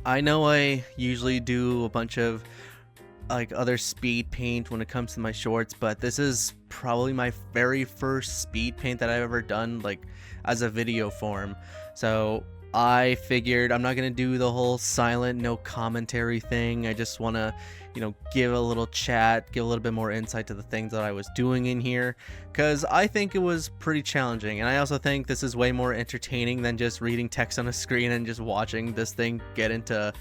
I know I usually do a bunch of like other speed paint when it comes to my shorts, but this is probably my very first speed paint that I've ever done like as a video form. So I figured I'm not gonna do the whole silent no commentary thing. I just want to give a little chat, give a little bit more insight to the things that I was doing in here, because I think it was pretty challenging, and I also think this is way more entertaining than just reading text on a screen and just watching this thing get into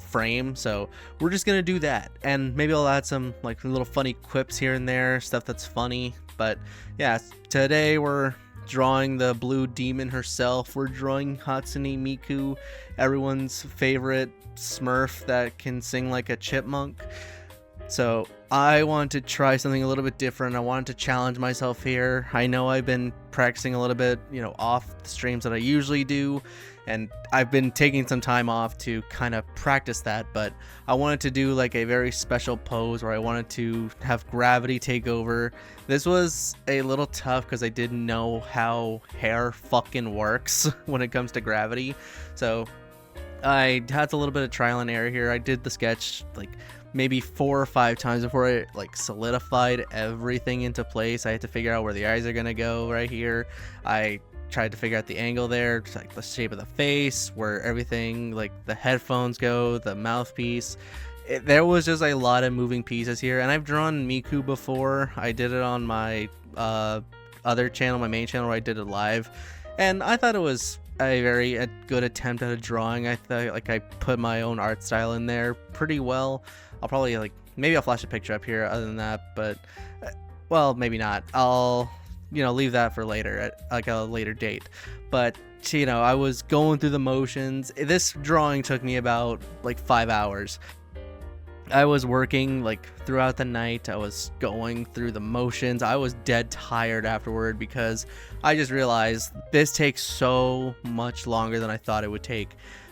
frame. So we're just gonna do that, and maybe I'll add some like little funny quips here and there, stuff that's funny. But yeah, today we're drawing the blue demon herself. We're drawing Hatsune Miku, everyone's favorite smurf that can sing like a chipmunk. So I wanted to try something a little bit different. I wanted to challenge myself here. I know I've been practicing a little bit, off the streams that I usually do, and I've been taking some time off to kind of practice that, but I wanted to do like a very special pose where I wanted to have gravity take over. This was a little tough because I didn't know how hair fucking works when it comes to gravity. So I had a little bit of trial and error here. I did the sketch like maybe 4 or 5 times before I like solidified everything into place. I had to figure out where the eyes are gonna go right here. I tried to figure out the angle there, like the shape of the face, where everything like the headphones go, the mouthpiece. There was just a lot of moving pieces here, and I've drawn Miku before. I did it on my other channel, my main channel, where I did it live, and I thought it was a good attempt at a drawing. I thought like I put my own art style in there pretty well. I'll probably maybe I'll flash a picture up here other than that, but well, maybe not. I'll leave that for later at like a later date. But I was going through the motions. This drawing took me about like 5 hours. I was working like throughout the night. I was going through the motions. I was dead tired afterward because I just realized this takes so much longer than I thought it would take.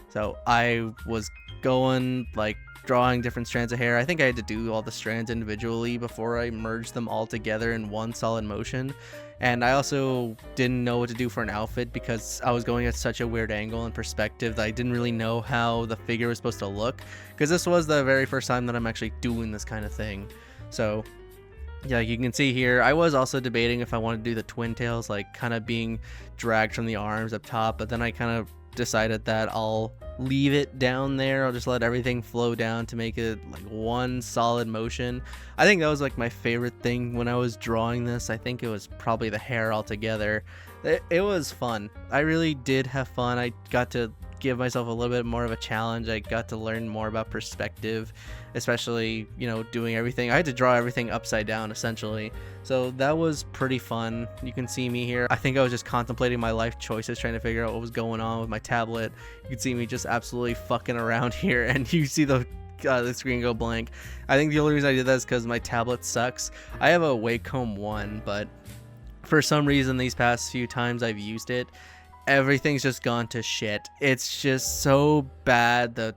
So I was going like drawing different strands of hair. I think I had to do all the strands individually before I merged them all together in one solid motion. And I also didn't know what to do for an outfit because I was going at such a weird angle and perspective that I didn't really know how the figure was supposed to look, because this was the very first time that I'm actually doing this kind of thing. So yeah, you can see here, I was also debating if I wanted to do the twin tails, like kind of being dragged from the arms up top, but then I kind of decided that I'll leave it down there. I'll just let everything flow down to make it like one solid motion. I think that was like my favorite thing when I was drawing this. I think it was probably the hair altogether. It was fun. I really did have fun. I got to give myself a little bit more of a challenge. I got to learn more about perspective, especially doing everything. I had to draw everything upside down essentially, so that was pretty fun. You can see me here. I think I was just contemplating my life choices, trying to figure out what was going on with my tablet. You can see me just absolutely fucking around here, and you see the screen go blank. I think the only reason I did that is because my tablet sucks. I have a Wacom 1, but for some reason these past few times I've used it, everything's just gone to shit. It's just so bad. The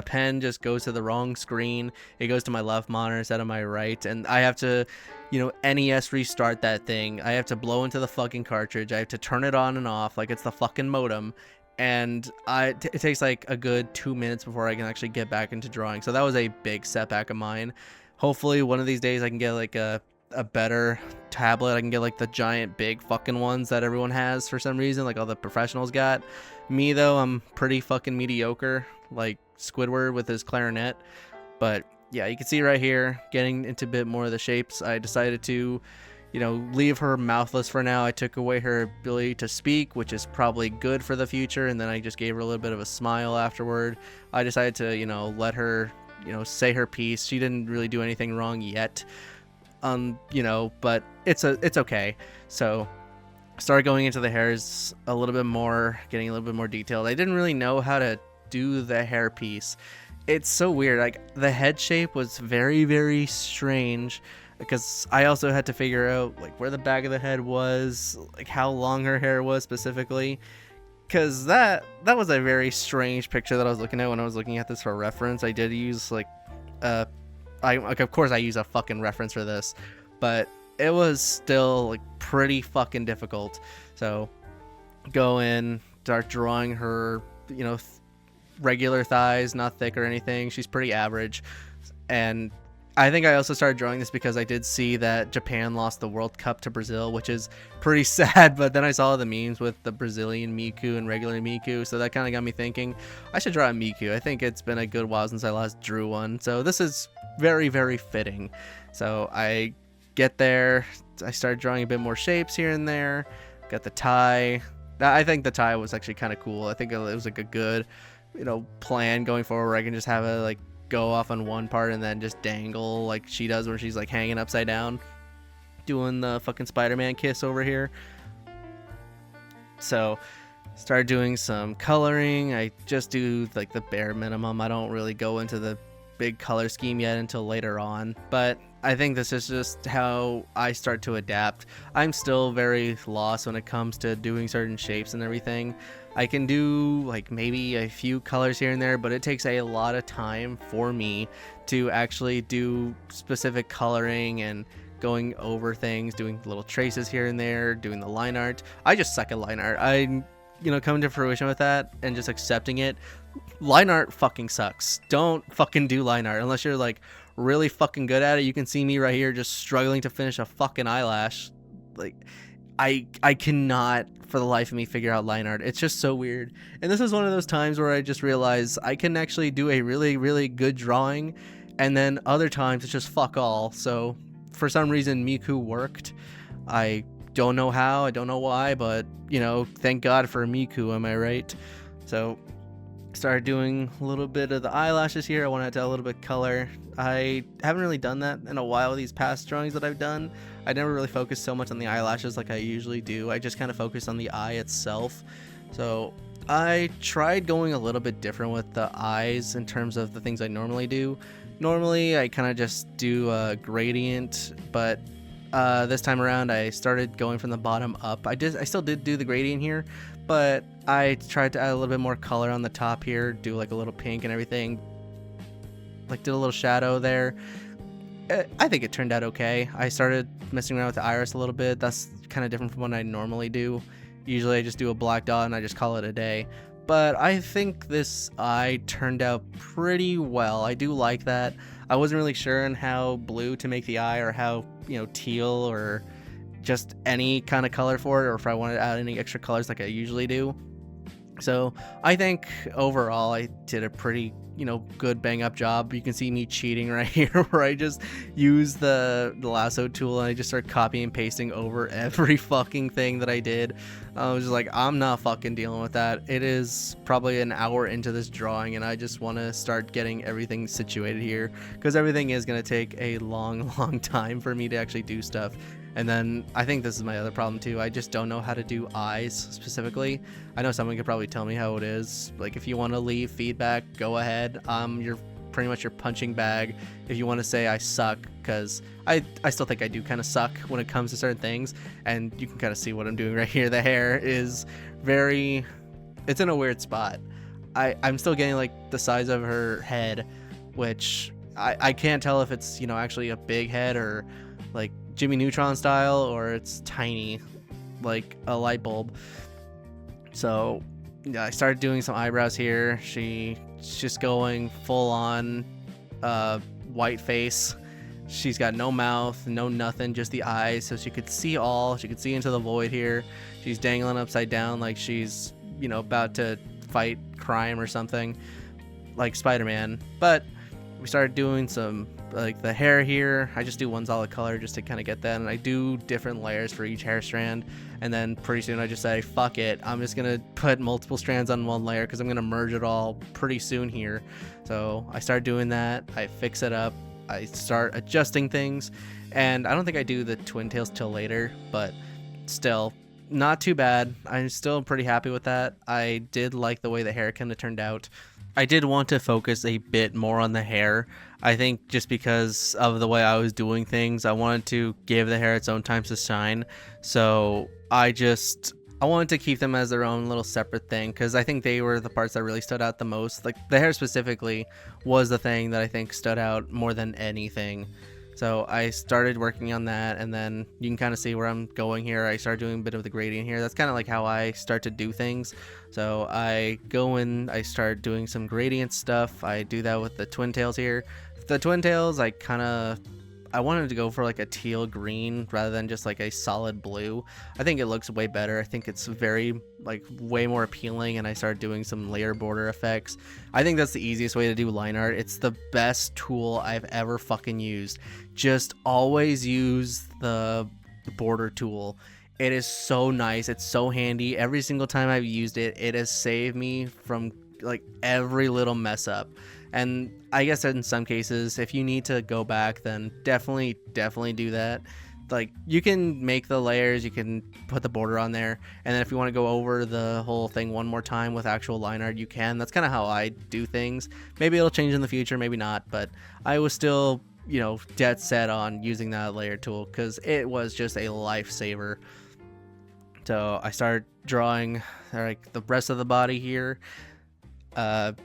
pen just goes to the wrong screen. It goes to my left monitor instead of my right, and I have to NES restart that thing. I have to blow into the fucking cartridge. I have to turn it on and off like it's the fucking modem, and it takes like a good 2 minutes before I can actually get back into drawing. So that was a big setback of mine. Hopefully one of these days I can get like a better tablet. I can get like the giant big fucking ones that everyone has for some reason, like all the professionals got. Me though, I'm pretty fucking mediocre, like Squidward with his clarinet. But yeah, you can see right here, getting into a bit more of the shapes. I decided to leave her mouthless for now. I took away her ability to speak, which is probably good for the future, and then I just gave her a little bit of a smile afterward. I decided to let her say her piece. She didn't really do anything wrong yet, but it's okay. So started going into the hairs a little bit more, getting a little bit more detailed. I didn't really know how to do the hair piece. It's so weird. Like the head shape was very, very strange, because I also had to figure out like where the back of the head was, like how long her hair was specifically, because that was a very strange picture that I was looking at when I was looking at this for reference. I did use like of course I use a fucking reference for this, but it was still like pretty fucking difficult. So go in, start drawing her, regular thighs, not thick or anything. She's pretty average. And I think I also started drawing this because I did see that Japan lost the World Cup to Brazil, which is pretty sad. But then I saw the memes with the Brazilian Miku and regular Miku, so that kind of got me thinking I should draw a Miku. I think it's been a good while since I last drew one, so this is very, very fitting. So I get there, I started drawing a bit more shapes here and there. Got the tie. I think the tie was actually kind of cool. I think it was like a good, plan going forward where I can just have it like go off on one part and then just dangle like she does when she's like hanging upside down doing the fucking Spider-Man kiss over here. So started doing some coloring. I just do like the bare minimum. I don't really go into the big color scheme yet until later on, but I think this is just how I start to adapt. I'm still very lost when it comes to doing certain shapes and everything. I can do like maybe a few colors here and there, but it takes a lot of time for me to actually do specific coloring and going over things, doing little traces here and there, doing the line art. I just suck at line art. I'm, coming to fruition with that and just accepting it. Line art fucking sucks. Don't fucking do line art unless you're like really fucking good at it. You can see me right here just struggling to finish a fucking eyelash. Like I cannot for the life of me figure out line art. It's just so weird. And this is one of those times where I just realized I can actually do a really, really good drawing, and then other times it's just fuck all. So for some reason Miku worked. I don't know how, I don't know why, but thank God for Miku, am I right? So started doing a little bit of the eyelashes here. I wanted to add a little bit of color. I haven't really done that in a while with these past drawings that I've done. I never really focused so much on the eyelashes like I usually do. I just kind of focused on the eye itself. So I tried going a little bit different with the eyes in terms of the things I normally do. Normally I kind of just do a gradient, but this time around I started going from the bottom up. I still did do the gradient here, but I tried to add a little bit more color on the top here, do like a little pink and everything, like did a little shadow there. I think it turned out okay. I started messing around with the iris a little bit. That's kind of different from what I normally do. Usually I just do a black dot and I just call it a day. But I think this eye turned out pretty well. I do like that. I wasn't really sure on how blue to make the eye, or how, teal, or just any kind of color for it, or if I wanted to add any extra colors like I usually do. So I think overall I did a pretty, good bang up job. You can see me cheating right here where I just use the lasso tool and I just start copying and pasting over every fucking thing that I did. I was just like, I'm not fucking dealing with that. It is probably an hour into this drawing and I just want to start getting everything situated here, because everything is going to take a long time for me to actually do stuff. And then I think this is my other problem too. I just don't know how to do eyes specifically. I know someone could probably tell me how it is. Like, if you want to leave feedback, go ahead. You're pretty much your punching bag if you want to say I suck, because I still think I do kind of suck when it comes to certain things. And you can kind of see what I'm doing right here. The hair is it's in a weird spot. I'm still getting like the size of her head, which I can't tell if it's, actually a big head or like Jimmy Neutron style, or it's tiny like a light bulb. So yeah, I started doing some eyebrows here. She's just going full on white face. She's got no mouth, no nothing, just the eyes, so she could see into the void here. She's dangling upside down like she's about to fight crime or something, like Spider-Man. But we started doing some like the hair here. I just do one solid color just to kind of get that, and I do different layers for each hair strand, and then pretty soon I just say fuck it, I'm just gonna put multiple strands on one layer because I'm gonna merge it all pretty soon here. So I start doing that, I fix it up, I start adjusting things, and I don't think I do the twin tails till later, but still not too bad. I'm still pretty happy with that. I did like the way the hair kind of turned out. I did want to focus a bit more on the hair. I think just because of the way I was doing things, I wanted to give the hair its own time to shine. So I wanted to keep them as their own little separate thing, because I think they were the parts that really stood out the most. Like the hair specifically was the thing that I think stood out more than anything. So I started working on that, and then you can kind of see where I'm going here. I started doing a bit of the gradient here. That's kind of like how I start to do things. So I go in, I start doing some gradient stuff. I do that with the twin tails here. The twin tails, I wanted to go for like a teal green rather than just like a solid blue. I think it looks way better. I think it's very like way more appealing, and I started doing some layer border effects. I think that's the easiest way to do line art. It's the best tool I've ever fucking used. Just always use the border tool. It is so nice. It's so handy. Every single time I've used it, it has saved me from like every little mess up. And I guess in some cases, if you need to go back, then definitely do that. Like, you can make the layers, you can put the border on there, and then if you want to go over the whole thing one more time with actual line art, you can. That's kind of how I do things. Maybe it'll change in the future, maybe not, but I was still, dead set on using that layer tool because it was just a lifesaver. So I started drawing like the rest of the body here.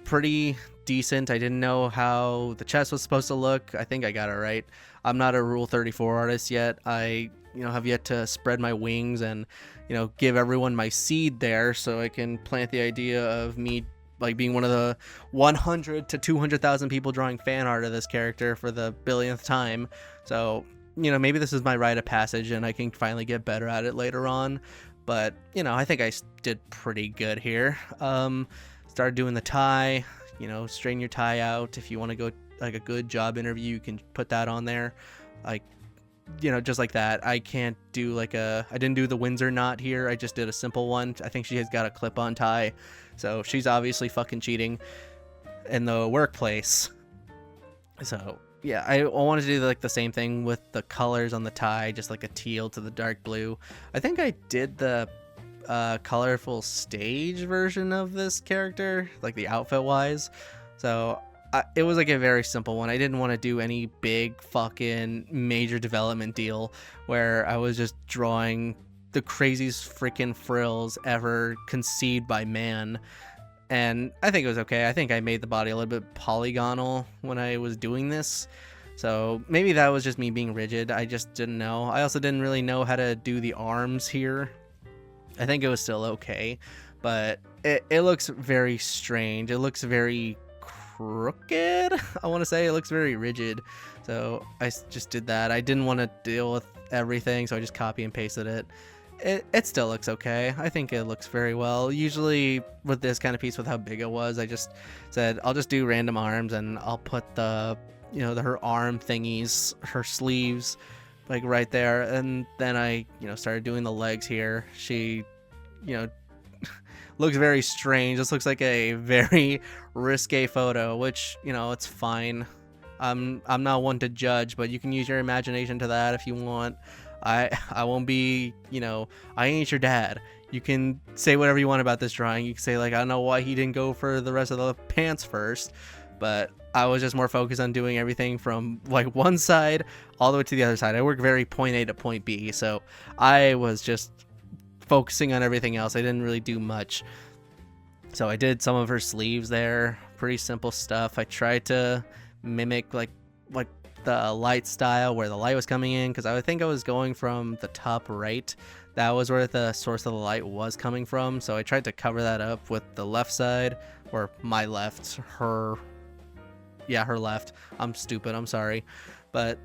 Pretty decent. I didn't know how the chest was supposed to look. I think I got it right. I'm not a Rule 34 artist yet. I have yet to spread my wings and give everyone my seed there so I can plant the idea of me like being one of the 100 to 200,000 people drawing fan art of this character for the billionth time. So maybe this is my rite of passage and I can finally get better at it later on. But I think I did pretty good here. Started doing the tie. Straighten your tie out. If you want to go like a good job interview, you can put that on there. Like, just like that. I can't do I didn't do the Windsor knot here. I just did a simple one. I think she has got a clip-on tie. So she's obviously fucking cheating in the workplace. So yeah, I wanted to do like the same thing with the colors on the tie, just like a teal to the dark blue. I think I did the colorful stage version of this character, like the outfit wise. So it was like a very simple one. I didn't want to do any big fucking major development deal where I was just drawing the craziest freaking frills ever conceived by man. And I think it was okay. I think I made the body a little bit polygonal when I was doing this. So maybe that was just me being rigid. I just didn't know. I also didn't really know how to do the arms here. I think it was still okay, but it looks very strange. It looks very crooked. I want to say it looks very rigid. So I just did that. I didn't want to deal with everything, so I just copy and pasted it. It still looks okay. I think it looks very well. Usually with this kind of piece, with how big it was, I just said I'll just do random arms and I'll put the her arm thingies, her sleeves, like right there, and then I started doing the legs here. She looks very strange. This looks like a very risque photo, which it's fine. I'm not one to judge, but you can use your imagination to that if you want. I won't be, I ain't your dad. You can say whatever you want about this drawing. You can say like, I don't know why he didn't go for the rest of the pants first, but I was just more focused on doing everything from like one side all the way to the other side. I work very point A to point B, so I was just focusing on everything else. I didn't really do much. So I did some of her sleeves there, pretty simple stuff. I tried to mimic like the light style where the light was coming in, because I think I was going from the top right. That was where the source of the light was coming from, so I tried to cover that up with the left side, or my left, her left. I'm stupid, I'm sorry. But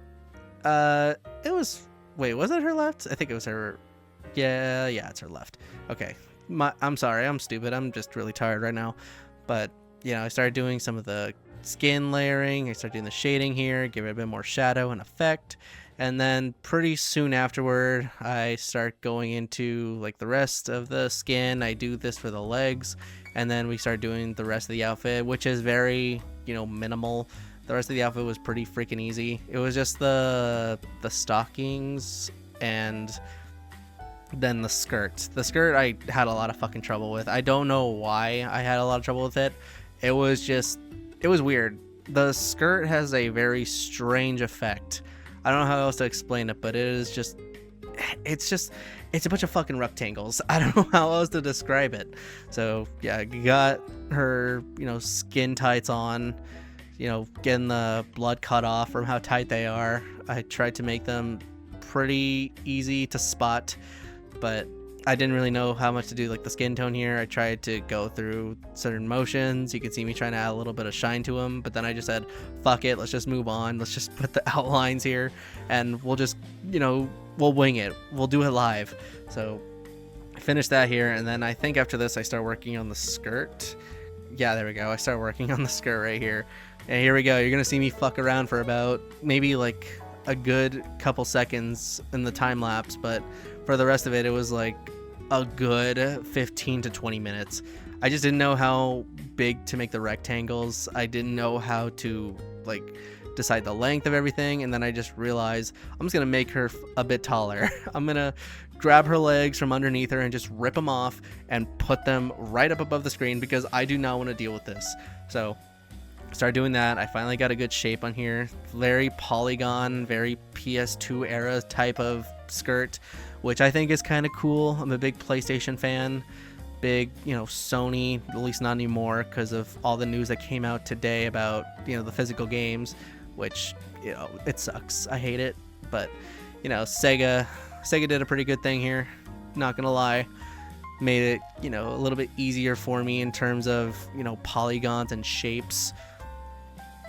it was, wait, was it her left? I think it was her. Yeah, it's her left. Okay, I'm sorry, I'm stupid. I'm just really tired right now. But I started doing some of the skin layering. I started doing the shading here, give it a bit more shadow and effect. And then pretty soon afterward, I start going into like the rest of the skin. I do this for the legs, and then we start doing the rest of the outfit, which is very minimal. The rest of the outfit was pretty freaking easy. It was just the stockings and then the skirt. The skirt I had a lot of fucking trouble with. I don't know why I had a lot of trouble with it. It was weird. The skirt has a very strange effect. I don't know how else to explain it, but it's a bunch of fucking rectangles. I don't know how else to describe it. So yeah, you got her, skin tights on. getting the blood cut off from how tight they are. I tried to make them pretty easy to spot, but I didn't really know how much to do like the skin tone here. I tried to go through certain motions. You can see me trying to add a little bit of shine to them, but then I just said, fuck it, let's just move on. Let's just put the outlines here and we'll just, we'll wing it. We'll do it live. So I finished that here, and then I think after this I start working on the skirt. Yeah, there we go. I start working on the skirt right here. And here we go. You're going to see me fuck around for about maybe like a good couple seconds in the time lapse, but for the rest of it, it was like a good 15 to 20 minutes. I just didn't know how big to make the rectangles. I didn't know how to like decide the length of everything, and then I just realized I'm just gonna make her a bit taller. I'm gonna grab her legs from underneath her and just rip them off and put them right up above the screen because I do not want to deal with this. So start doing that. I finally got a good shape on here. Very polygon, very PS2 era type of skirt, which I think is kind of cool. I'm a big PlayStation fan, big Sony, at least not anymore because of all the news that came out today about the physical games, which it sucks. I hate it, but Sega did a pretty good thing here, not gonna lie. Made it a little bit easier for me in terms of polygons and shapes.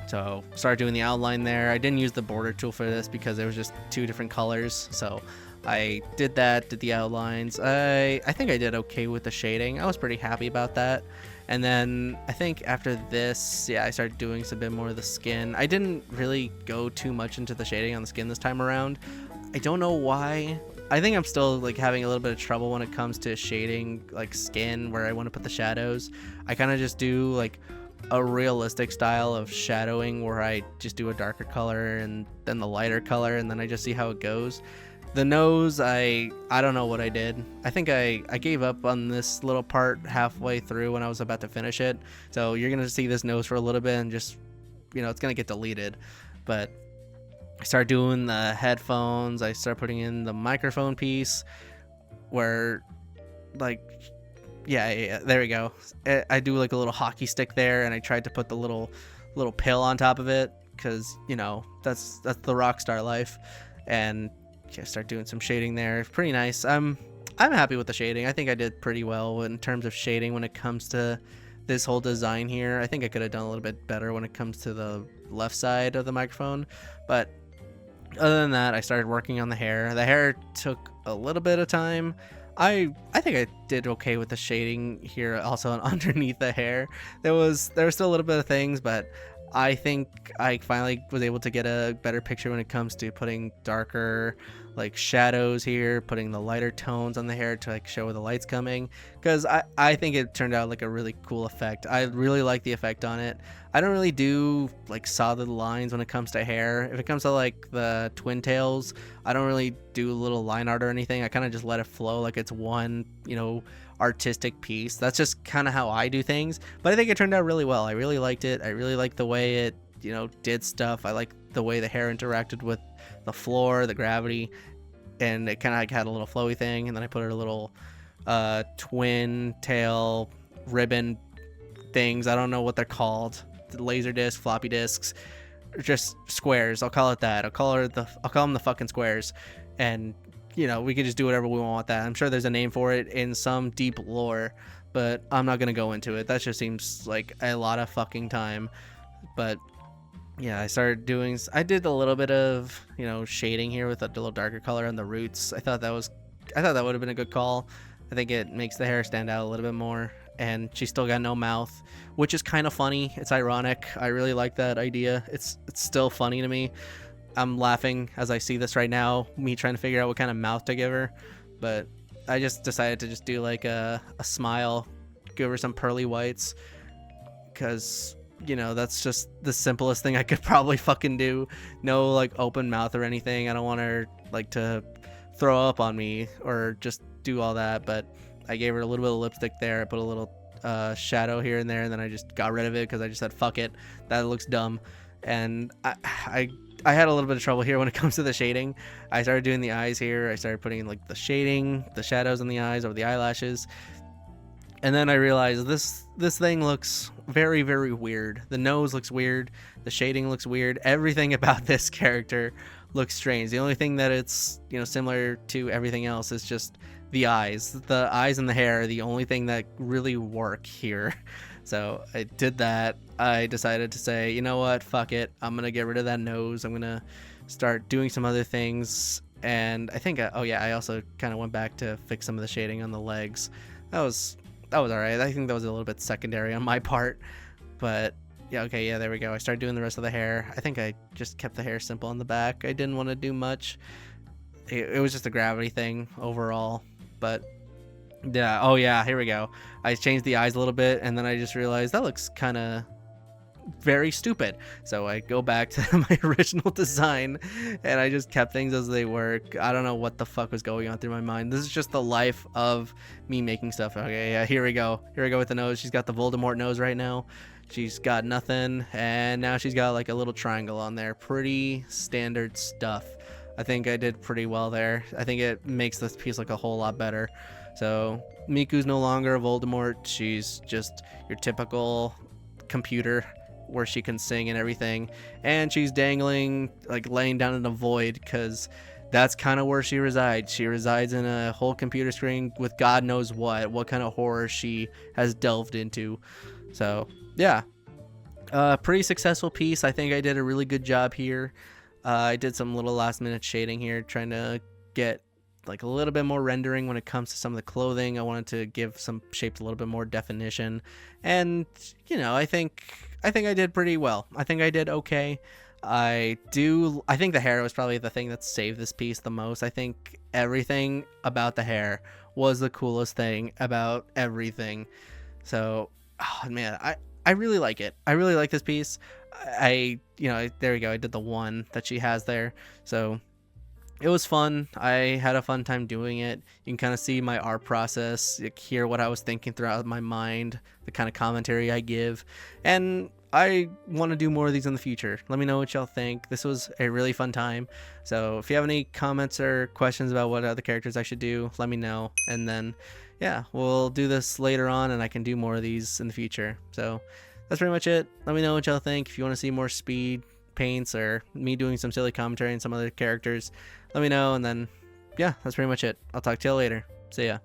So started doing the outline there. I didn't use the border tool for this because there was just two different colors, so I did that, did the outlines. I think I did okay with the shading. I was pretty happy about that. And then I think after this, I started doing a bit more of the skin. I didn't really go too much into the shading on the skin this time around. I don't know why. I think I'm still like having a little bit of trouble when it comes to shading like skin where I want to put the shadows. I kind of just do like a realistic style of shadowing where I just do a darker color and then the lighter color, and then I just see how it goes. The nose, I don't know what I did. I think I gave up on this little part halfway through when I was about to finish it. So you're going to see this nose for a little bit and just, it's going to get deleted. But I started doing the headphones. I started putting in the microphone piece where, like, yeah, there we go. I do like a little hockey stick there, and I tried to put the little pill on top of it because, that's the rock star life. And start doing some shading there. Pretty nice. I'm happy with the shading. I think I did pretty well in terms of shading when it comes to this whole design here. I think I could have done a little bit better when it comes to the left side of the microphone, but other than that, I started working on the hair. The hair took a little bit of time. I think I did okay with the shading here also underneath the hair. There was still a little bit of things, but I think I finally was able to get a better picture when it comes to putting darker like shadows here, putting the lighter tones on the hair to like show where the light's coming, because I think it turned out like a really cool effect. I really like the effect on it. I don't really do like solid lines when it comes to hair. If it comes to like the twin tails, I don't really do little line art or anything. I kind of just let it flow like it's one artistic piece. That's just kind of how I do things, but I think it turned out really well. I really liked it. I really liked the way it did stuff. I like the way the hair interacted with the floor, the gravity, and it kind of like had a little flowy thing. And then I put a little twin tail ribbon things. I don't know what they're called. Laser disc, floppy discs, just squares. I'll call it that. I'll call them the fucking squares. And we can just do whatever we want with that. I'm sure there's a name for it in some deep lore, but I'm not gonna go into it. That just seems like a lot of fucking time. But yeah, I did a little bit of shading here with a little darker color on the roots. I thought that would have been a good call. I think it makes the hair stand out a little bit more. And she's still got no mouth, which is kind of funny. It's ironic. I really like that idea. It's still funny to me. I'm laughing as I see this right now, me trying to figure out what kind of mouth to give her. But I just decided to just do like a smile, give her some pearly whites, because that's just the simplest thing I could probably fucking do. No like open mouth or anything. I don't want her like to throw up on me or just do all that. But I gave her a little bit of lipstick there. I put a little shadow here and there, and then I just got rid of it because I just said fuck it, that looks dumb. And I had a little bit of trouble here when it comes to the shading. I started doing the eyes here. I started putting in like the shading, the shadows in the eyes over the eyelashes. And then I realized this thing looks very, very weird. The nose looks weird, the shading looks weird, everything about this character looks strange. The only thing that it's, you know, similar to everything else is just the eyes. The eyes and the hair are the only thing that really work here. So I did that. I decided to say, you know what, fuck it, I'm gonna get rid of that nose. I'm gonna start doing some other things. And I think oh yeah, I also kind of went back to fix some of the shading on the legs. That was all right. I think that was a little bit secondary on my part, but yeah, okay, yeah, there we go. I started doing the rest of the hair. I think I just kept the hair simple on the back. I didn't want to do much. It was just a gravity thing overall, but yeah. Oh yeah, here we go. I changed the eyes a little bit, and then I just realized that looks kind of very stupid. So I go back to my original design, and I just kept things as they were. I don't know what the fuck was going on through my mind. This is just the life of me making stuff. Okay, yeah, here we go. Here we go with the nose. She's got the Voldemort nose right now. She's got nothing, and now she's got like a little triangle on there. Pretty standard stuff. I think I did pretty well there. I think it makes this piece look a whole lot better. So Miku's no longer a Voldemort. She's just your typical computer where she can sing and everything, and she's dangling, like laying down in a void, because that's kind of where she resides. She resides in a whole computer screen with God knows what kind of horror she has delved into. So yeah, pretty successful piece. I think I did a really good job here. I did some little last minute shading here, trying to get like a little bit more rendering when it comes to some of the clothing. I wanted to give some shapes a little bit more definition, and you know, I think I did pretty well. I think I did okay. I think the hair was probably the thing that saved this piece the most. I think everything about the hair was the coolest thing about everything. So, oh man, I really like it. I really like this piece. You know, there we go. I did the one that she has there. So it was fun. I had a fun time doing it. You can kind of see my art process, hear what I was thinking throughout my mind, the kind of commentary I give, and I want to do more of these in the future. Let me know what y'all think. This was a really fun time. So if you have any comments or questions about what other characters I should do, let me know. And then, yeah, we'll do this later on, and I can do more of these in the future. So that's pretty much it. Let me know what y'all think. If you want to see more speed paints or me doing some silly commentary on some other characters, let me know. And then, yeah, that's pretty much it. I'll talk to y'all later. See ya.